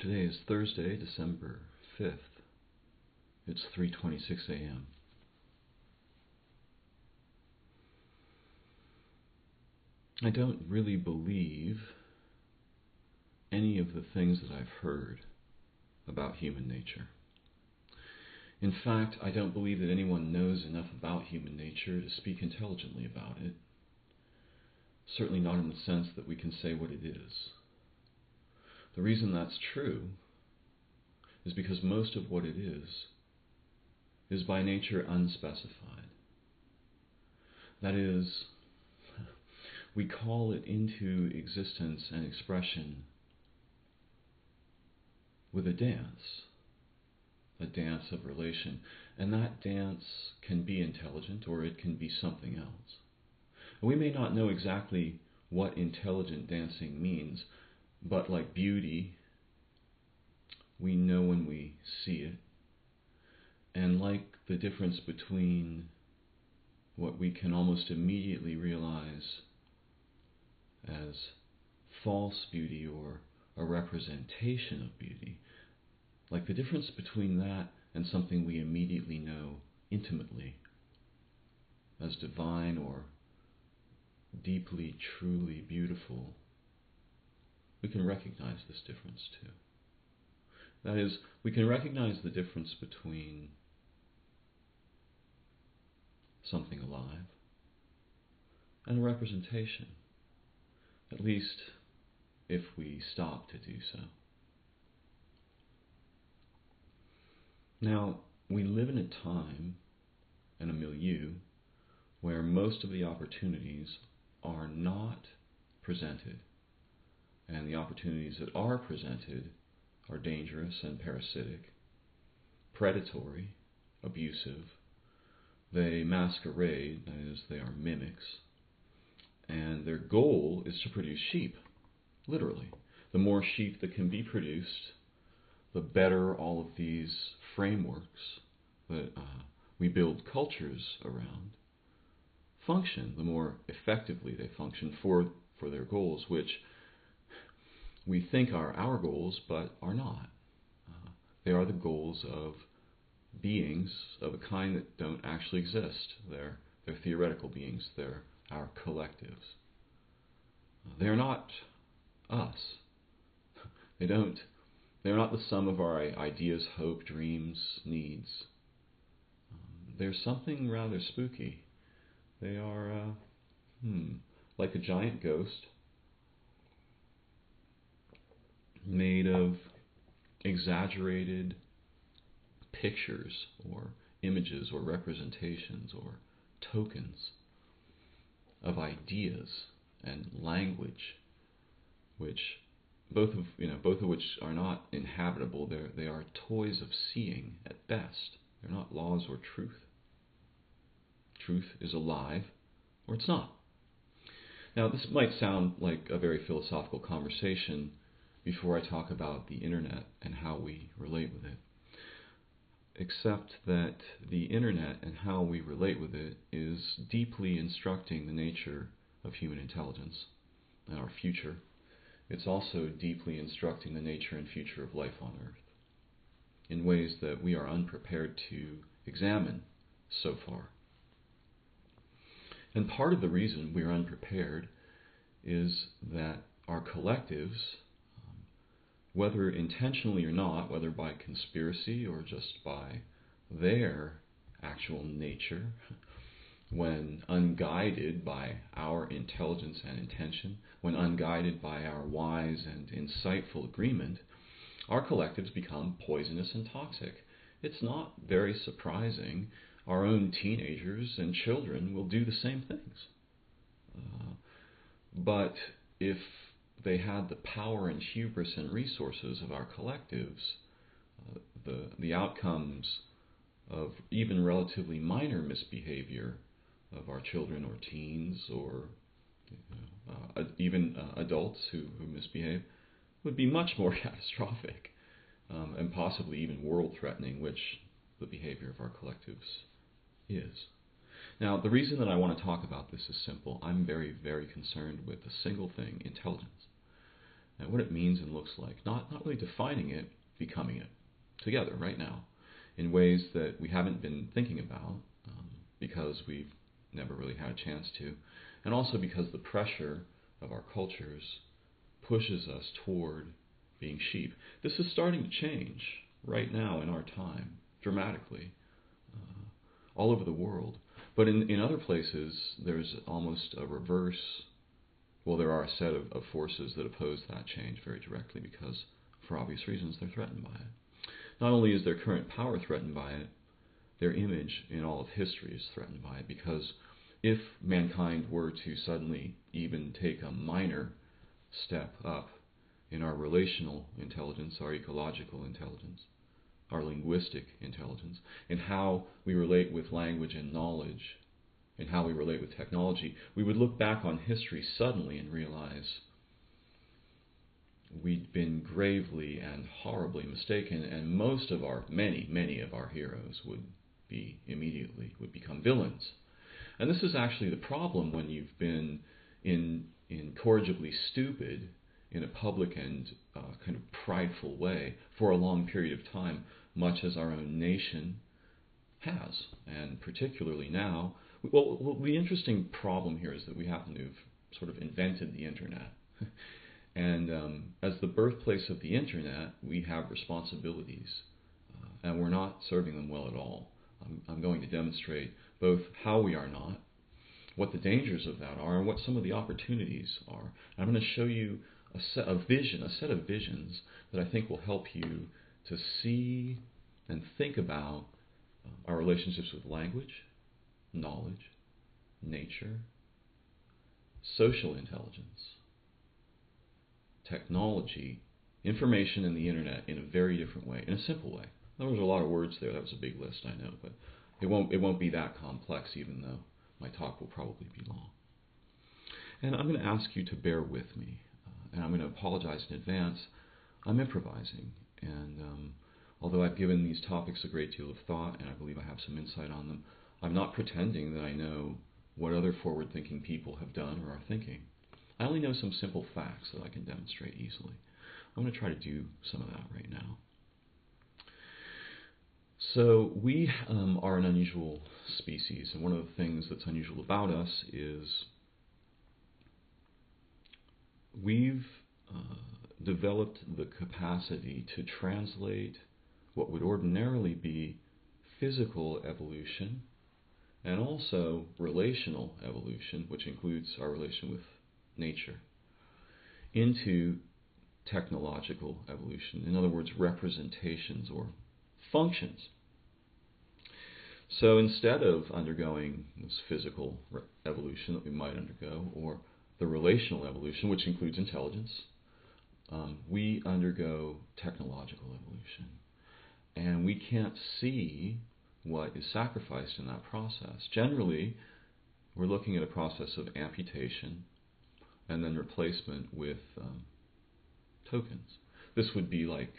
Today is Thursday, December 5th. It's 3:26 a.m. I don't really believe any of the things that I've heard about human nature. In fact, I don't believe that anyone knows enough about human nature to speak intelligently about it. Certainly not in the sense that we can say what it is. The reason that's true is because most of what it is by nature unspecified. That is, we call it into existence and expression with a dance of relation. And that dance can be intelligent or it can be something else. And we may not know exactly what intelligent dancing means, but like beauty, we know when we see it. And like the difference between what we can almost immediately realize as false beauty or a representation of beauty, like the difference between that and something we immediately know intimately as divine or deeply, truly beautiful, we can recognize this difference too. That is, we can recognize the difference between something alive and a representation, at least if we stop to do so. Now, we live in a time and a milieu where most of the opportunities are not presented, and the opportunities that are presented are dangerous and parasitic, predatory, abusive. They masquerade, that is, they are mimics, and their goal is to produce sheep, literally. The more sheep that can be produced, the better all of these frameworks that we build cultures around function, the more effectively they function for their goals, which we think are our goals, but are not. They are the goals of beings of a kind that don't actually exist. They're theoretical beings. They're our collectives. They're not us. They're not the sum of our ideas, hope, dreams, needs. They're something rather spooky. They are like a giant ghost made of exaggerated pictures or images or representations or tokens of ideas and language, which both of which are not inhabitable. They are toys of seeing at best. They're not laws or truth. Truth is alive, or it's not. Now, this might sound like a very philosophical conversation before I talk about the internet and how we relate with it. Except that the internet and how we relate with it is deeply instructing the nature of human intelligence and our future. It's also deeply instructing the nature and future of life on Earth in ways that we are unprepared to examine so far. And part of the reason we're unprepared is that our collectives, whether intentionally or not, whether by conspiracy or just by their actual nature, when unguided by our intelligence and intention, when unguided by our wise and insightful agreement, our collectives become poisonous and toxic. It's not very surprising. Our own teenagers and children will do the same things. But if they had the power and hubris and resources of our collectives, the outcomes of even relatively minor misbehavior of our children or teens or even adults who misbehave would be much more catastrophic and possibly even world-threatening, which the behavior of our collectives is. Now, the reason that I want to talk about this is simple. I'm very, very concerned with a single thing: intelligence. and what it means and looks like. Not really defining it, becoming it together right now in ways that we haven't been thinking about because we've never really had a chance to, and also because the pressure of our cultures pushes us toward being sheep. This is starting to change right now in our time, dramatically, all over the world. But in other places, there's almost a reverse. Well, there are a set of forces that oppose that change very directly because, for obvious reasons, they're threatened by it. Not only is their current power threatened by it, their image in all of history is threatened by it, because if mankind were to suddenly even take a minor step up in our relational intelligence, our ecological intelligence, our linguistic intelligence, in how we relate with language and knowledge, in how we relate with technology, we would look back on history suddenly and realize we'd been gravely and horribly mistaken, and many of our heroes would become villains. And this is actually the problem when you've been incorrigibly stupid in a public and kind of prideful way for a long period of time, much as our own nation has, and particularly now. Well, the interesting problem here is that we happen to have sort of invented the internet. And as the birthplace of the internet, we have responsibilities, and we're not serving them well at all. I'm going to demonstrate both how we are not, what the dangers of that are, and what some of the opportunities are. I'm going to show you a set of visions that I think will help you to see and think about our relationships with language, knowledge, nature, social intelligence, technology, information, and the internet in a very different way, in a simple way. There was a lot of words there. That was a big list, I know, but it won't be that complex, even though my talk will probably be long. And I'm going to ask you to bear with me, and I'm going to apologize in advance. I'm improvising, and although I've given these topics a great deal of thought, and I believe I have some insight on them, I'm not pretending that I know what other forward-thinking people have done or are thinking. I only know some simple facts that I can demonstrate easily. I'm going to try to do some of that right now. So we are an unusual species, and one of the things that's unusual about us is we've developed the capacity to translate what would ordinarily be physical evolution and also relational evolution, which includes our relation with nature, into technological evolution. In other words, representations or functions. So instead of undergoing this physical evolution that we might undergo, or the relational evolution, which includes intelligence, we undergo technological evolution. And we can't see what is sacrificed in that process. Generally, we're looking at a process of amputation and then replacement with tokens. This would be like,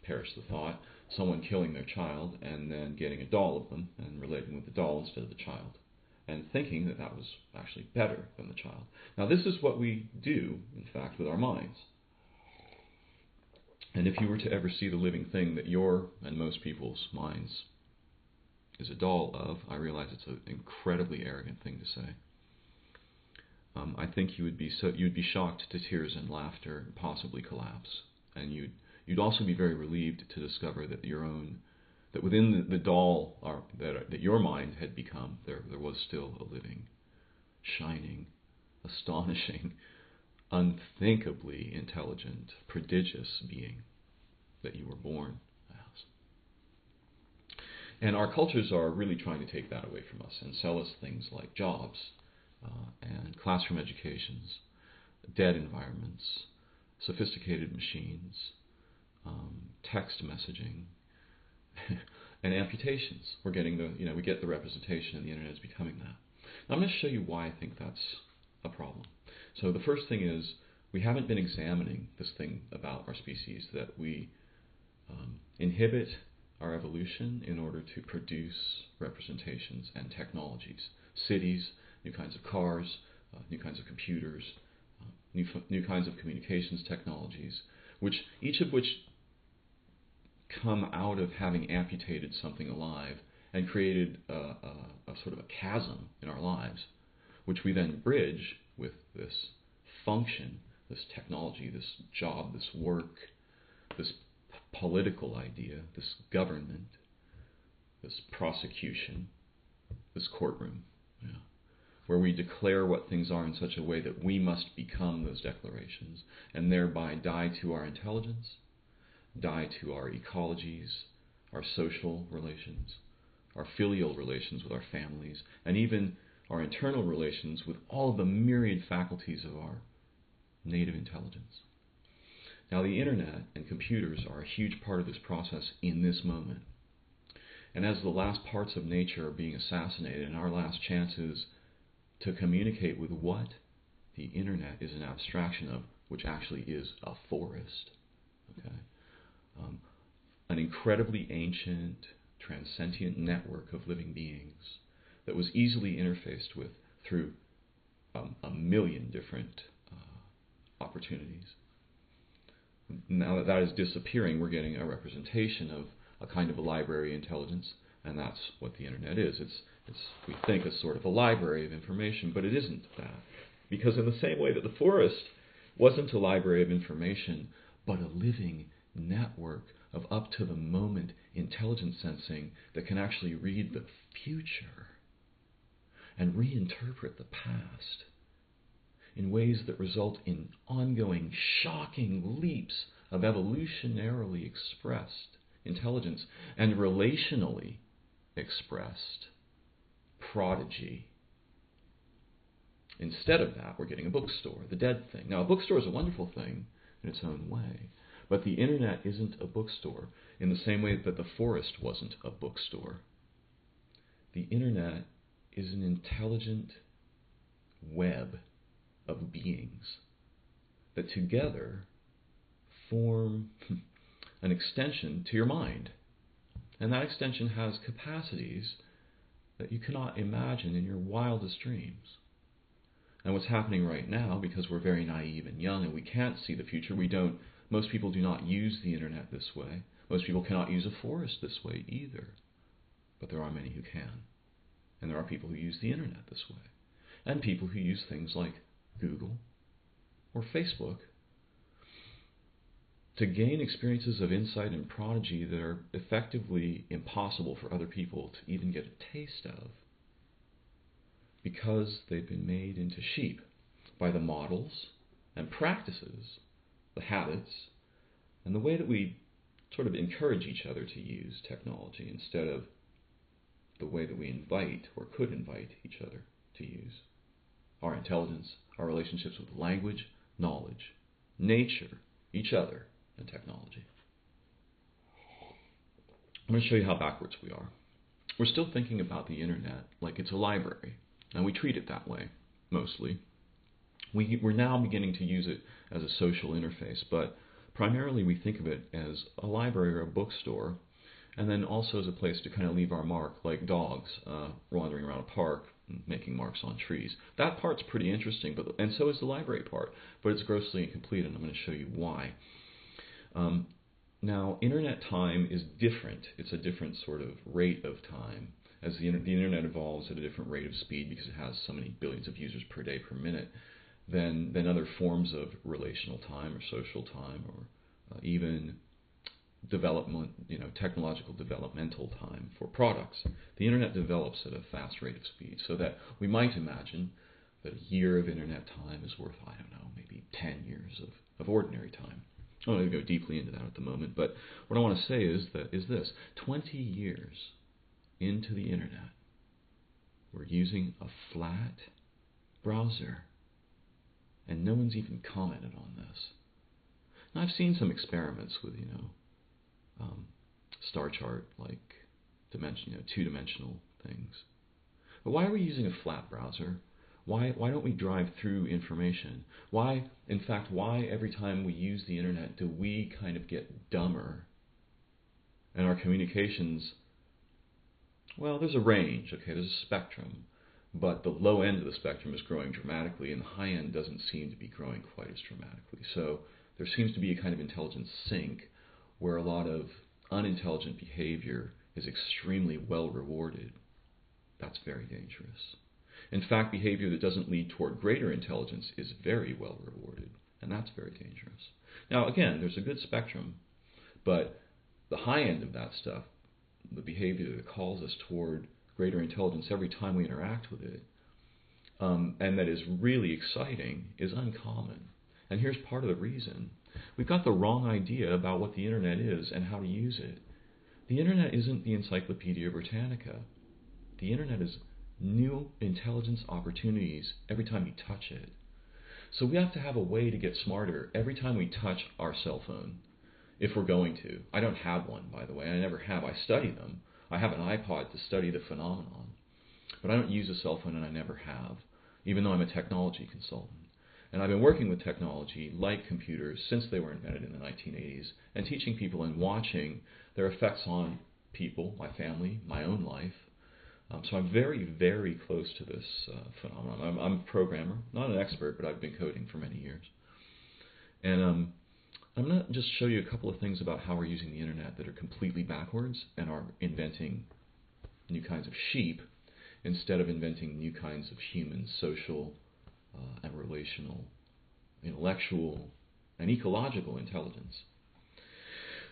perish the thought, someone killing their child and then getting a doll of them and relating with the doll instead of the child, and thinking that that was actually better than the child. Now, this is what we do, in fact, with our minds. And if you were to ever see the living thing that your and most people's minds is a doll of, I realize it's an incredibly arrogant thing to say. I think you'd be shocked to tears and laughter, and possibly collapse, and you'd also be very relieved to discover that that within the doll that your mind had become, there was still a living, shining, astonishing, unthinkably intelligent, prodigious being that you were born as. And our cultures are really trying to take that away from us and sell us things like jobs and classroom educations, dead environments, sophisticated machines, text messaging, and amputations. We get the representation, and the internet is becoming that. Now, I'm going to show you why I think that's a problem. So the first thing is, we haven't been examining this thing about our species, that we inhibit our evolution in order to produce representations and technologies, cities, new kinds of cars, new kinds of computers, new kinds of communications technologies, each of which come out of having amputated something alive and created a sort of a chasm in our lives, which we then bridge with this function, this technology, this job, this work, this political idea, this government, this prosecution, this courtroom, where we declare what things are in such a way that we must become those declarations and thereby die to our intelligence, die to our ecologies, our social relations, our filial relations with our families, and even our internal relations with all of the myriad faculties of our native intelligence. Now, the internet and computers are a huge part of this process in this moment. And as the last parts of nature are being assassinated and our last chances to communicate with what the internet is an abstraction of, which actually is a forest, okay? An incredibly ancient, transcendent network of living beings that was easily interfaced with through a million different opportunities. Now that that is disappearing, we're getting a representation of a kind of a library intelligence, and that's what the internet is. It's we think a sort of a library of information, but it isn't that. Because in the same way that the forest wasn't a library of information, but a living network of up to the moment intelligent sensing that can actually read the future and reinterpret the past in ways that result in ongoing, shocking leaps of evolutionarily expressed intelligence and relationally expressed prodigy. Instead of that, we're getting a bookstore, the dead thing. Now, a bookstore is a wonderful thing in its own way, but the internet isn't a bookstore in the same way that the forest wasn't a bookstore. The internet is an intelligent web of beings that together form an extension to your mind. And that extension has capacities that you cannot imagine in your wildest dreams. And what's happening right now, because we're very naive and young and we can't see the future, most people do not use the internet this way. Most people cannot use a forest this way either. But there are many who can. And there are people who use the internet this way. And people who use things like Google or Facebook to gain experiences of insight and prodigy that are effectively impossible for other people to even get a taste of, because they've been made into sheep by the models and practices, the habits, and the way that we sort of encourage each other to use technology instead of the way that we invite or could invite each other to use our intelligence, our relationships with language, knowledge, nature, each other, and technology. I'm going to show you how backwards we are. We're still thinking about the internet like it's a library, and we treat it that way, mostly. We're now beginning to use it as a social interface, but primarily we think of it as a library or a bookstore, and then also as a place to kind of leave our mark, like dogs wandering around a park, making marks on trees. That part's pretty interesting, and so is the library part, but it's grossly incomplete, and I'm going to show you why. Now, internet time is different. It's a different sort of rate of time. As the internet evolves at a different rate of speed because it has so many billions of users per day per minute than other forms of relational time or social time or even development, technological developmental time for products. The internet develops at a fast rate of speed, so that we might imagine that a year of internet time is worth, I don't know, maybe 10 years of ordinary time. I don't want to go deeply into that at the moment, but what I want to say is this: 20 years into the internet, we're using a flat browser, and no one's even commented on this. Now, I've seen some experiments with, star chart, like two-dimensional things. But why are we using a flat browser? Why don't we drive through information? Why every time we use the internet do we kind of get dumber? And our communications, well, there's a range, okay, there's a spectrum, but the low end of the spectrum is growing dramatically, and the high end doesn't seem to be growing quite as dramatically. So there seems to be a kind of intelligence sink where a lot of unintelligent behavior is extremely well rewarded. That's very dangerous. In fact, behavior that doesn't lead toward greater intelligence is very well rewarded, and that's very dangerous. Now, again, there's a good spectrum, but the high end of that stuff, the behavior that calls us toward greater intelligence every time we interact with it, and that is really exciting, is uncommon. And here's part of the reason. We've got the wrong idea about what the internet is and how to use it. The internet isn't the Encyclopedia Britannica. The internet is new intelligence opportunities every time you touch it. So we have to have a way to get smarter every time we touch our cell phone, if we're going to. I don't have one, by the way. I never have. I study them. I have an iPod to study the phenomenon. But I don't use a cell phone, and I never have, even though I'm a technology consultant. And I've been working with technology like computers since they were invented in the 1980s, and teaching people and watching their effects on people, my family, my own life. So I'm very, very close to this phenomenon. I'm a programmer, not an expert, but I've been coding for many years. And I'm going to just show you a couple of things about how we're using the internet that are completely backwards and are inventing new kinds of sheep instead of inventing new kinds of human, social, and relational, intellectual, and ecological intelligence.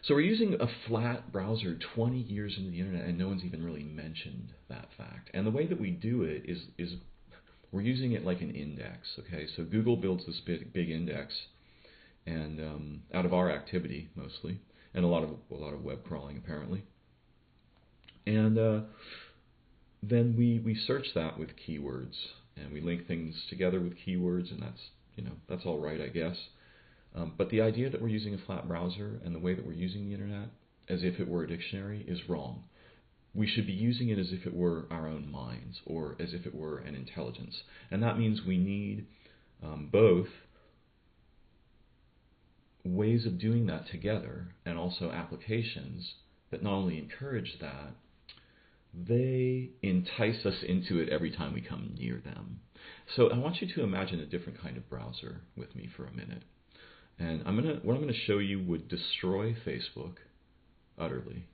So we're using a flat browser 20 years into the internet, and no one's even really mentioned that fact. And the way that we do it is we're using it like an index. Okay, so Google builds this big index, and out of our activity mostly, and a lot of web crawling apparently. And then we search that with keywords, and we link things together with keywords, and that's all right, I guess. But the idea that we're using a flat browser and the way that we're using the internet as if it were a dictionary is wrong. We should be using it as if it were our own minds, or as if it were an intelligence. And that means we need both ways of doing that together, and also applications that not only encourage that, they entice us into it every time we come near them. So I want you to imagine a different kind of browser with me for a minute. And what I'm going to show you would destroy Facebook utterly,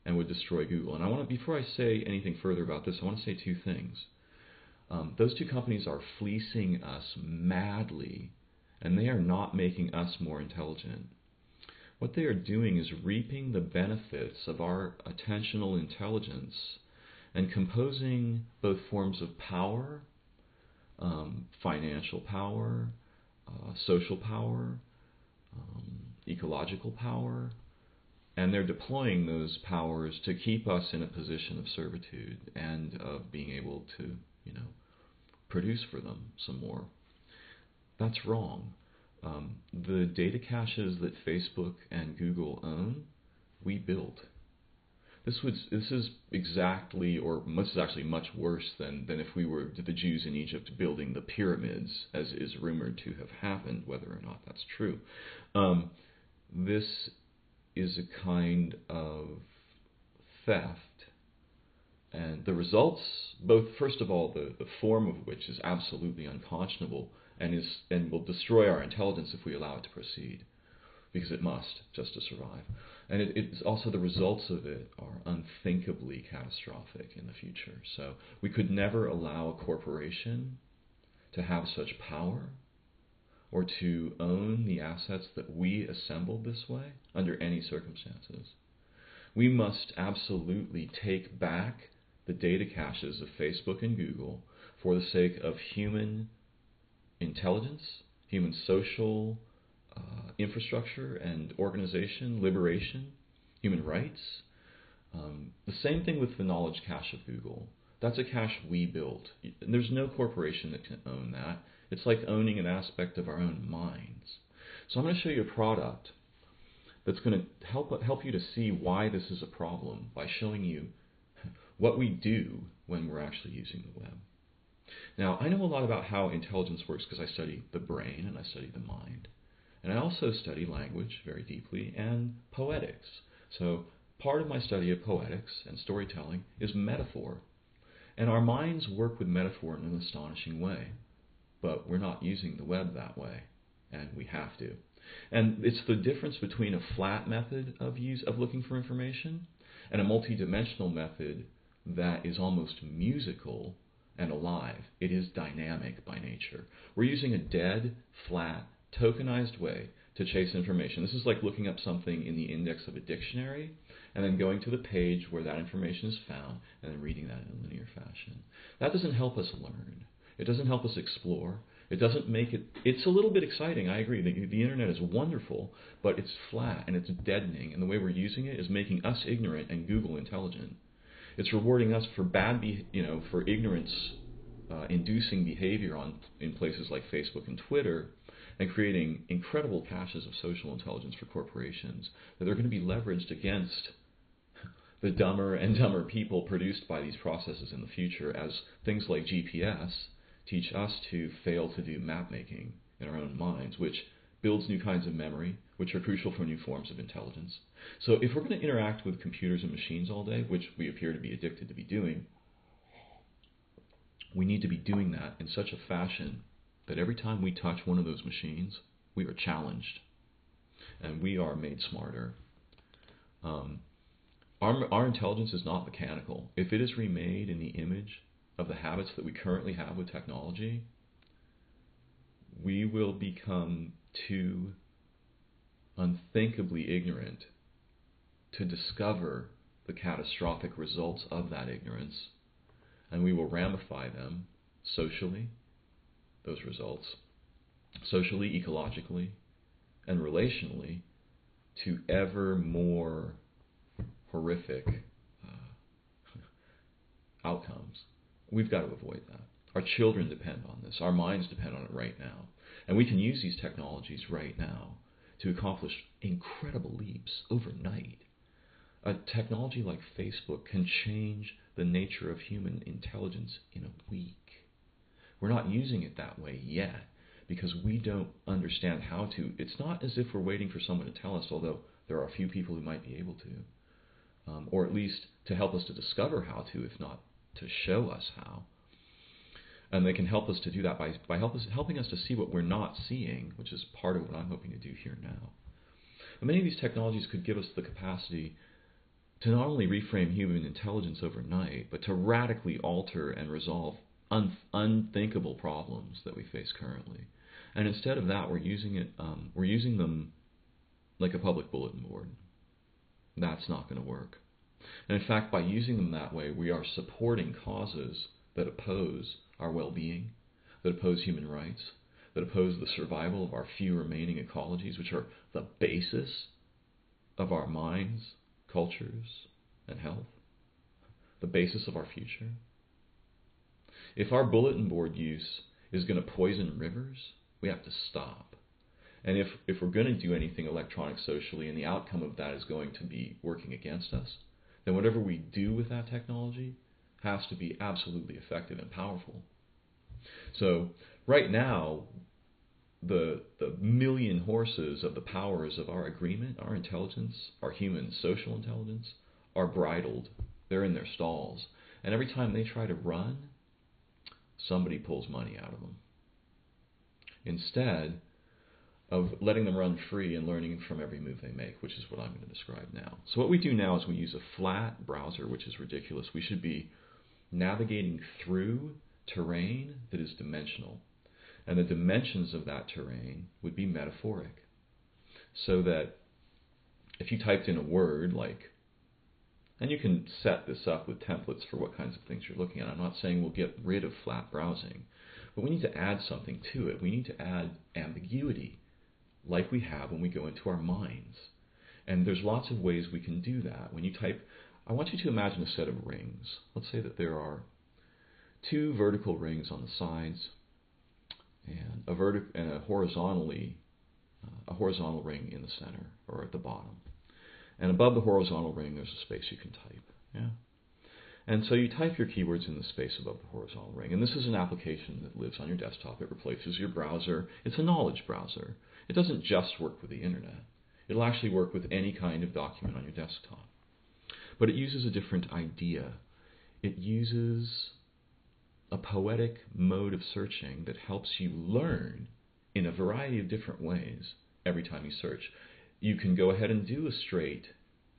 and would destroy Google. And before I say anything further about this, I want to say two things. Those two companies are fleecing us madly, and they are not making us more intelligent. What they are doing is reaping the benefits of our attentional intelligence and composing both forms of power, financial power, social power, ecological power, and they're deploying those powers to keep us in a position of servitude and of being able to, produce for them some more. That's wrong. The data caches that Facebook and Google own, we built. This is exactly, or this is actually much worse than if we were the Jews in Egypt building the pyramids, as is rumored to have happened, whether or not that's true. This is a kind of theft, and the results, both, first of all, the form of which is absolutely unconscionable and will destroy our intelligence if we allow it to proceed, because it must, just to survive. And it's also, the results of it are unthinkably catastrophic in the future. So we could never allow a corporation to have such power or to own the assets that we assembled this way under any circumstances. We must absolutely take back the data caches of Facebook and Google for the sake of human intelligence, human social infrastructure and organization, liberation, human rights. The same thing with the knowledge cache of Google. That's a cache we built. There's no corporation that can own that. It's like owning an aspect of our own minds. So I'm going to show you a product that's going to help you to see why this is a problem by showing you what we do when we're actually using the web. Now, I know a lot about how intelligence works because I study the brain and I study the mind. And I also study language very deeply and poetics. So part of my study of poetics and storytelling is metaphor. And our minds work with metaphor in an astonishing way, but we're not using the web that way, and we have to. And it's the difference between a flat method of looking for information and a multidimensional method that is almost musical and alive. It is dynamic by nature. We're using a dead, flat, tokenized way to chase information. This is like looking up something in the index of a dictionary and then going to the page where that information is found and then reading that in a linear fashion. That doesn't help us learn. It doesn't help us explore. It doesn't make it, it's a little bit exciting, I agree. The internet is wonderful, but it's flat and it's deadening, and the way we're using it is making us ignorant and Google intelligent. It's rewarding us for for ignorance inducing behavior in places like Facebook and Twitter, and creating incredible caches of social intelligence for corporations that are going to be leveraged against the dumber and dumber people produced by these processes in the future, as things like GPS teach us to fail to do map making in our own minds, which builds new kinds of memory, which are crucial for new forms of intelligence. So if we're going to interact with computers and machines all day, which we appear to be addicted to be doing, we need to be doing that in such a fashion that every time we touch one of those machines, we are challenged and we are made smarter. Our intelligence is not mechanical. If it is remade in the image of the habits that we currently have with technology, we will become too unthinkably ignorant to discover the catastrophic results of that ignorance, and we will ramify them socially, those results, socially, ecologically, and relationally, to ever more horrific outcomes. We've got to avoid that. Our children depend on this. Our minds depend on it right now. And we can use these technologies right now to accomplish incredible leaps overnight. A technology like Facebook can change the nature of human intelligence in a week. We're not using it that way yet because we don't understand how to. It's not as if we're waiting for someone to tell us, although there are a few people who might be able to, or at least to help us to discover how to, if not to show us how. And they can help us to do that by helping us to see what we're not seeing, which is part of what I'm hoping to do here now. And many of these technologies could give us the capacity to not only reframe human intelligence overnight, but to radically alter and resolve unthinkable problems that we face currently. And instead of that, we're using them like a public bulletin board. That's not going to work. And in fact, by using them that way, we are supporting causes that oppose our well-being, that oppose human rights, that oppose the survival of our few remaining ecologies, which are the basis of our minds, cultures, and health, the basis of our future. If our bulletin board use is going to poison rivers, we have to stop. And if we're going to do anything electronic socially and the outcome of that is going to be working against us, then whatever we do with that technology has to be absolutely effective and powerful. So right now, the million horses of the powers of our agreement, our intelligence, our human social intelligence, are bridled. They're in their stalls. And every time they try to run, somebody pulls money out of them. Instead of letting them run free and learning from every move they make, which is what I'm going to describe now. So what we do now is we use a flat browser, which is ridiculous. We should be navigating through terrain that is dimensional. And the dimensions of that terrain would be metaphoric. So that if you typed in a word like, and you can set this up with templates for what kinds of things you're looking at. I'm not saying we'll get rid of flat browsing, but we need to add something to it. We need to add ambiguity, like we have when we go into our minds. And there's lots of ways we can do that. When you type, I want you to imagine a set of rings. Let's say that there are two vertical rings on the sides and a horizontal ring in the center or at the bottom. And above the horizontal ring, there's a space you can type. Yeah. And so you type your keywords in the space above the horizontal ring. And this is an application that lives on your desktop. It replaces your browser. It's a knowledge browser. It doesn't just work with the internet. It'll actually work with any kind of document on your desktop. But it uses a different idea. It uses a poetic mode of searching that helps you learn in a variety of different ways every time you search. You can go ahead and do a straight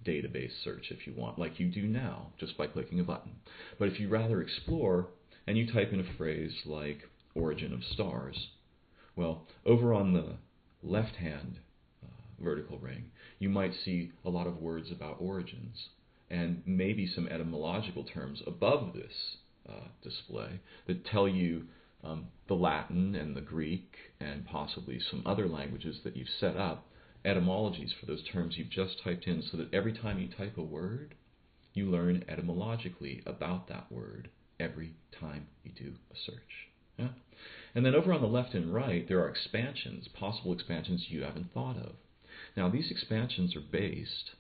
database search if you want, like you do now, just by clicking a button. But if you rather explore and you type in a phrase like origin of stars, well, over on the left-hand vertical ring, you might see a lot of words about origins and maybe some etymological terms above this display that tell you the Latin and the Greek and possibly some other languages that you've set up, etymologies for those terms you've just typed in, so that every time you type a word, you learn etymologically about that word every time you do a search. Yeah? And then over on the left and right, there are expansions, possible expansions you haven't thought of. Now, these expansions are based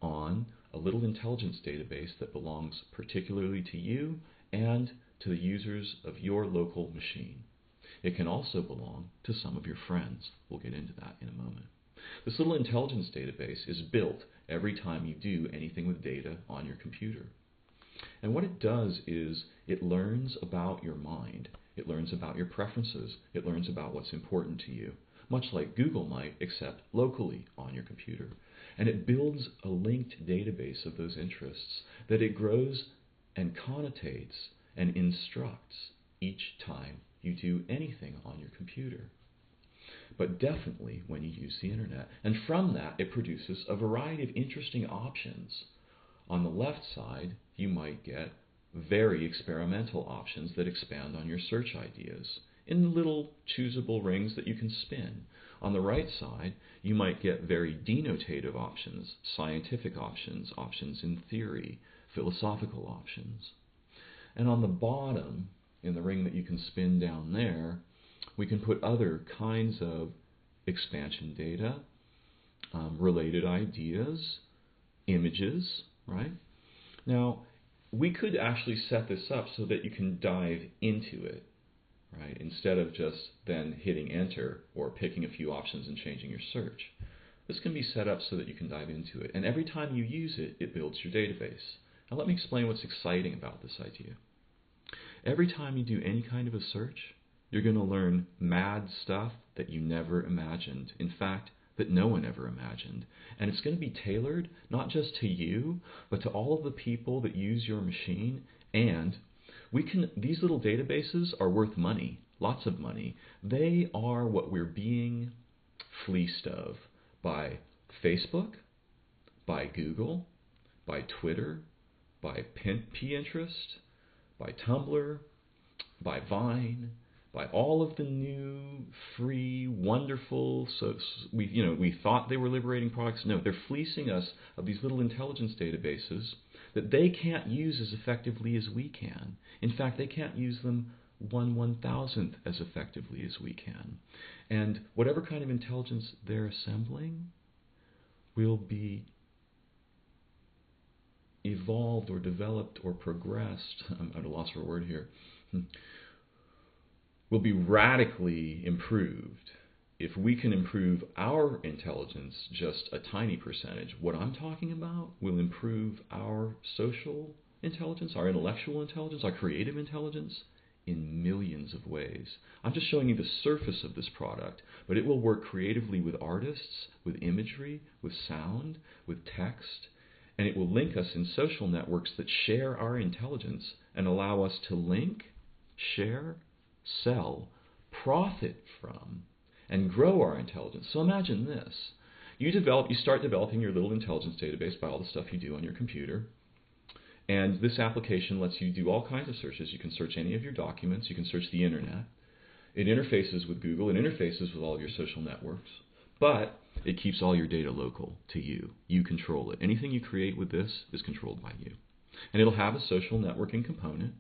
on a little intelligence database that belongs particularly to you and to the users of your local machine. It can also belong to some of your friends. We'll get into that in a moment. This little intelligence database is built every time you do anything with data on your computer. And what it does is it learns about your mind. It learns about your preferences. It learns about what's important to you, much like Google might, except locally on your computer. And it builds a linked database of those interests that it grows and connotates and instructs each time you do anything on your computer. But definitely when you use the internet. And from that, it produces a variety of interesting options. On the left side, you might get very experimental options that expand on your search ideas in little choosable rings that you can spin. On the right side, you might get very denotative options, scientific options, options in theory, philosophical options. And on the bottom, in the ring that you can spin down there, we can put other kinds of expansion data, related ideas, images, right? Now, we could actually set this up so that you can dive into it, right? Instead of just then hitting enter or picking a few options and changing your search. This can be set up so that you can dive into it. And every time you use it, it builds your database. Now let me explain what's exciting about this idea. Every time you do any kind of a search, you're going to learn mad stuff that you never imagined. In fact, that no one ever imagined. And it's going to be tailored not just to you, but to all of the people that use your machine. And these little databases are worth money, lots of money. They are what we're being fleeced of by Facebook, by Google, by Twitter, by Pinterest, by Tumblr, by Vine, by all of the new, free, wonderful, we thought they were liberating products. No, they're fleecing us of these little intelligence databases that they can't use as effectively as we can. In fact, they can't use them 1/1000th as effectively as we can. And whatever kind of intelligence they're assembling will be evolved or developed or progressed. I'm at a loss for a word here. Will be radically improved if we can improve our intelligence just a tiny percentage. What I'm talking about will improve our social intelligence, our intellectual intelligence, our creative intelligence in millions of ways. I'm just showing you the surface of this product, but it will work creatively with artists, with imagery, with sound, with text, and it will link us in social networks that share our intelligence and allow us to link, share, sell, profit from, and grow our intelligence. So imagine this. You start developing your little intelligence database by all the stuff you do on your computer. And this application lets you do all kinds of searches. You can search any of your documents. You can search the internet. It interfaces with Google. It interfaces with all of your social networks. But it keeps all your data local to you. You control it. Anything you create with this is controlled by you. And it'll have a social networking component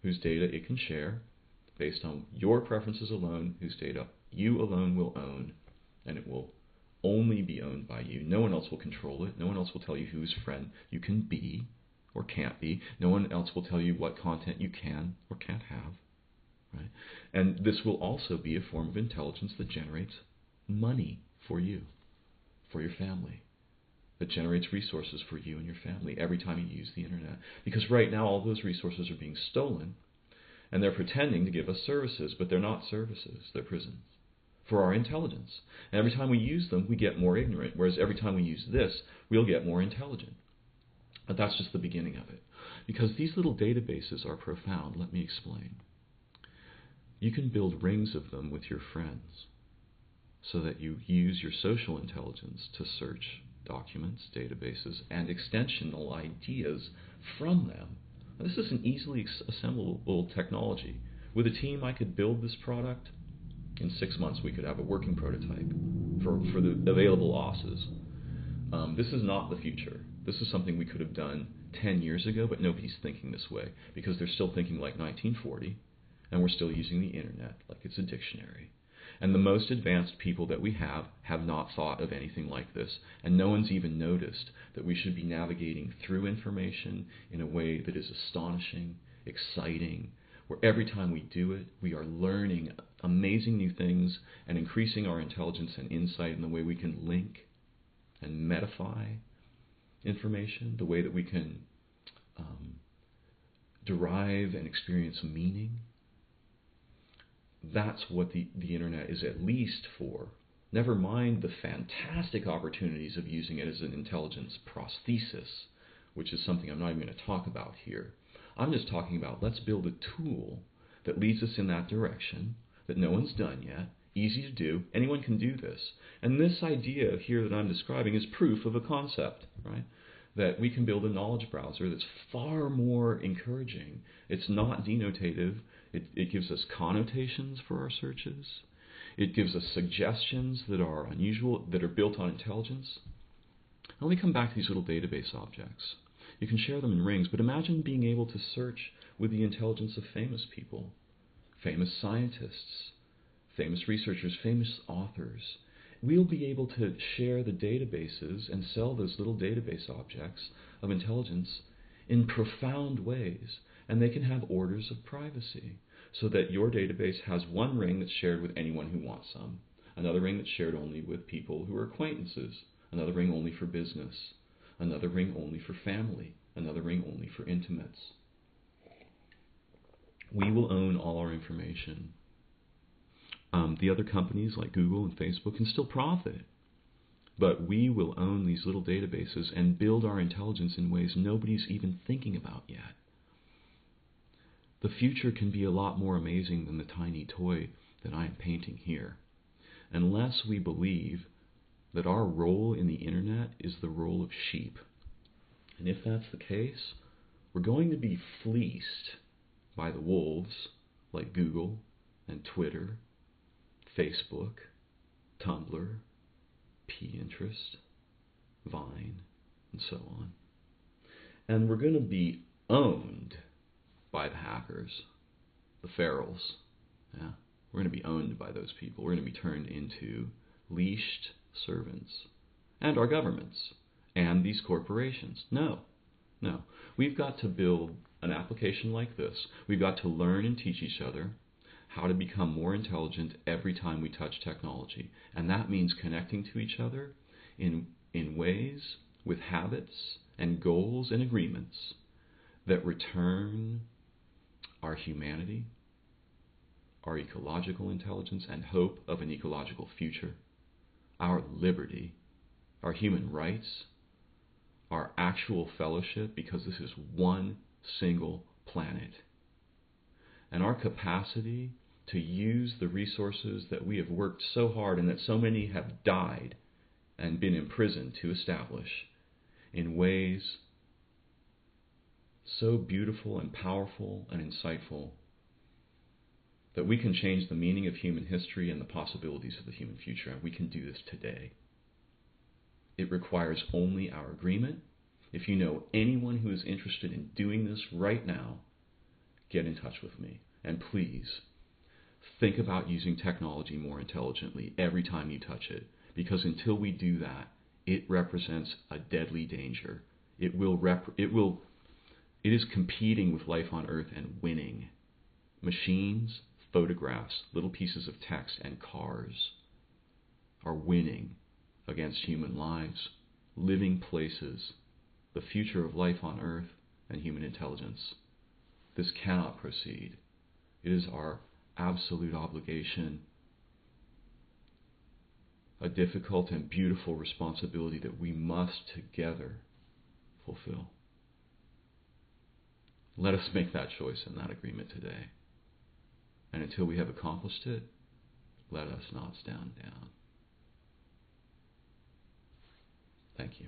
whose data it can share based on your preferences alone, whose data you alone will own, and it will only be owned by you. No one else will control it. No one else will tell you whose friend you can be or can't be. No one else will tell you what content you can or can't have. Right? And this will also be a form of intelligence that generates money for you, for your family, that generates resources for you and your family every time you use the internet. Because right now all those resources are being stolen, And they're pretending to give us services, but they're not services, they're prisons for our intelligence. And every time we use them, we get more ignorant, whereas every time we use this, we'll get more intelligent. But that's just the beginning of it. Because these little databases are profound. Let me explain. You can build rings of them with your friends so that you use your social intelligence to search documents, databases, and extensional ideas from them. Now, this is an easily assemblable technology. With a team, I could build this product. In 6 months, we could have a working prototype for the available OSs. This is not the future. This is something we could have done 10 years ago, but nobody's thinking this way because they're still thinking like 1940, and we're still using the internet like it's a dictionary. And the most advanced people that we have not thought of anything like this, and no one's even noticed that we should be navigating through information in a way that is astonishing, exciting, where every time we do it, we are learning amazing new things and increasing our intelligence and insight in the way we can link and metafy information, the way that we can derive and experience meaning. That's what the internet is at least for. Never mind the fantastic opportunities of using it as an intelligence prosthesis, which is something I'm not even going to talk about here. I'm just talking about let's build a tool that leads us in that direction that no one's done yet, easy to do. Anyone can do this. And this idea here that I'm describing is proof of a concept, right? That we can build a knowledge browser that's far more encouraging. It's not denotative. It gives us connotations for our searches. It gives us suggestions that are unusual, that are built on intelligence. Now let me come back to these little database objects. You can share them in rings, but imagine being able to search with the intelligence of famous people, famous scientists, famous researchers, famous authors. We'll be able to share the databases and sell those little database objects of intelligence in profound ways. And they can have orders of privacy so that your database has one ring that's shared with anyone who wants some, another ring that's shared only with people who are acquaintances, another ring only for business, another ring only for family, another ring only for intimates. We will own all our information. The other companies like Google and Facebook can still profit, but we will own these little databases and build our intelligence in ways nobody's even thinking about yet. The future can be a lot more amazing than the tiny toy that I am painting here, unless we believe that our role in the internet is the role of sheep. And if that's the case, we're going to be fleeced by the wolves like Google and Twitter, Facebook, Tumblr, Pinterest, Vine, and so on. And we're going to be owned by the hackers, the ferals. Yeah, we're going to be owned by those people. We're going to be turned into leashed servants. And our governments. And these corporations. No. We've got to build an application like this. We've got to learn and teach each other how to become more intelligent every time we touch technology. And that means connecting to each other in ways, with habits and goals and agreements that return our humanity, our ecological intelligence and hope of an ecological future, our liberty, our human rights, our actual fellowship, because this is one single planet, and our capacity to use the resources that we have worked so hard and that so many have died and been imprisoned to establish in ways so beautiful and powerful and insightful that we can change the meaning of human history and the possibilities of the human future, and we can do this today. It requires only our agreement. If you know anyone who is interested in doing this right now, get in touch with me. And please, think about using technology more intelligently every time you touch it, because until we do that, it represents a deadly danger. It is competing with life on Earth and winning. Machines, photographs, little pieces of text, and cars are winning against human lives, living places, the future of life on Earth, and human intelligence. This cannot proceed. It is our absolute obligation, a difficult and beautiful responsibility that we must together fulfill. Let us make that choice and that agreement today. And until we have accomplished it, let us not stand down. Thank you.